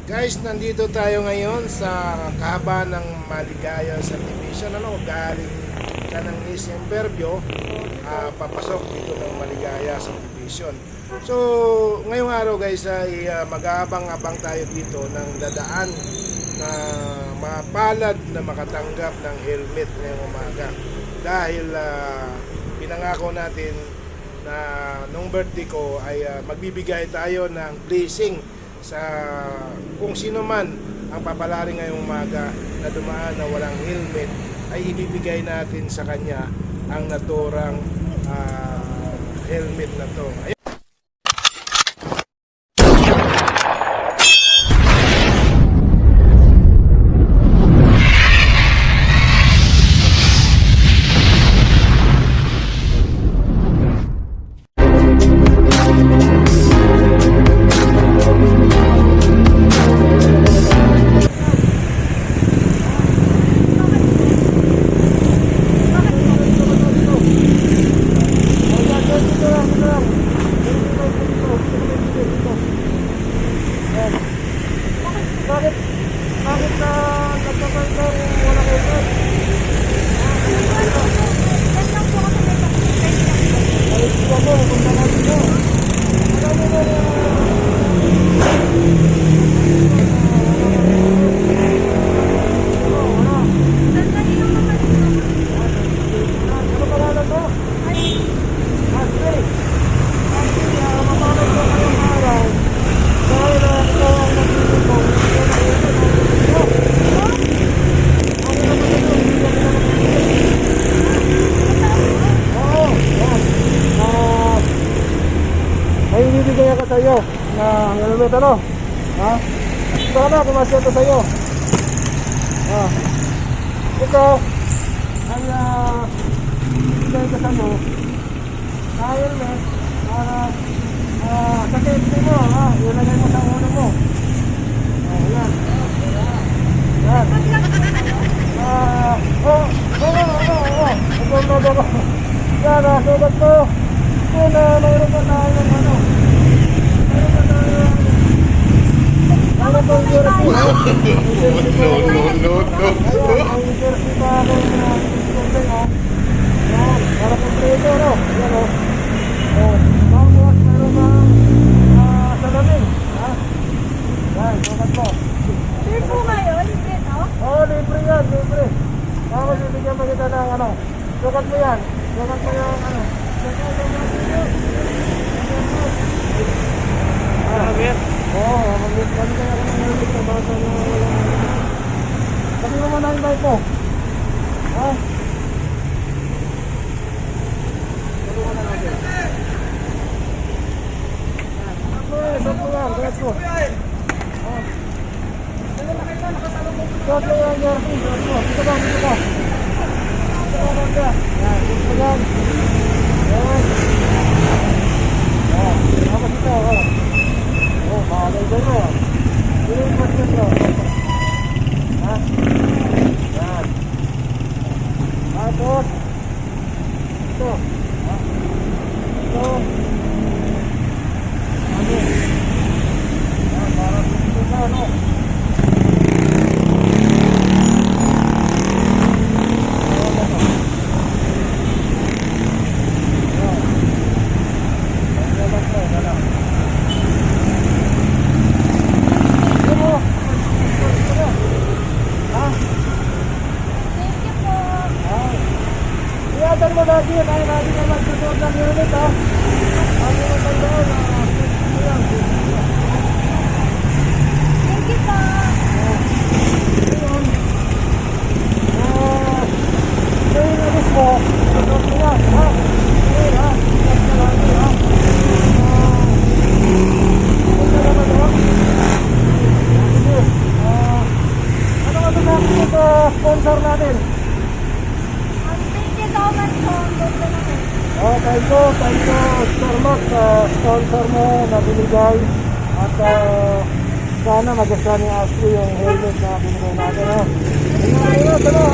Guys, nandito tayo ngayon sa kahabaan ng Maligaya Subdivision. Galing ka ng East Imperbio, papasok dito ng Maligaya Subdivision. So, ngayong araw guys ay mag-aabang-abang tayo dito ng dadaan na mapalad na makatanggap ng helmet ngayong umaga. Dahil pinangako natin na nung birthday ko ay magbibigay tayo ng blessing sa kung sino man ang papalari ngayong umaga na dumaan na walang helmet, ay ibibigay natin sa kanya ang naturang helmet na to. Bakit na nagpapagdang wala kayo? Alis ko ako, punta natin mo. Alam mo na ano pangalan mo? Ashley. Mapapagod ko ngayong araw. Dahil ikaw ang nagpipig ko. May ibibigay ako sa iyo na helmet ano? Ha? Sana pumasya ito sa iyo. Ito ay ibigay ko sa iyo na helmet para sa safety mo, ha? Ilagay mo sa ulo mo. Yan. Yan. Yan, sugat mo. Yan, mayroon pa tayo ng ano. Mayroon pa jersey. No. Ayan, ang jersey pa ako na iskundin, ha. Yan, para kompleto, no? Yan, o. Tapos, mayroon pa salamin, ha. Yan, sugat mo. Libre po ngayon? Libre, no? Oo, libre yan, libre. Tapos ibigyan mo kita ng ano. Sukat mo yan. Sukat mo yung ano. Oo, magbigay ako ng helmet na basa na walang. Sabi mo muna yung bike mo. Ha? Sabi mo na natin. Sabi mo yan, gas mo. Sukat mo yan, Jeremy. Sukat mo. Dito ba, dito ba? Dito ba, banda. Yan, dito mo yan. Yan. Yan, tapos ito, oh. Oh, mahalay dyan mo. Dito yung pasyon mo. Ha? Yan. Tapos, ito. Ha? Ito. Ano? Yan, para dito ka, ano? Iatan mo lagi yun, ay lagi na magsusunod ng unit, ha? Ano mo tandaan, ayan. Thank you po. Ayun. Ayun, alis mo. Susunod mo yan, ha? Ayun, ha? Ikat ka lagi, ha? Ito naman, ha? Sige. Ano ka natin ito, sponsor natin? Thank you so much po. Thank you, Sir Max, sponsor mo na binigay. At sana magustuhan ni Ashley yung helmet na binigay natin, ha? Ayun, ha?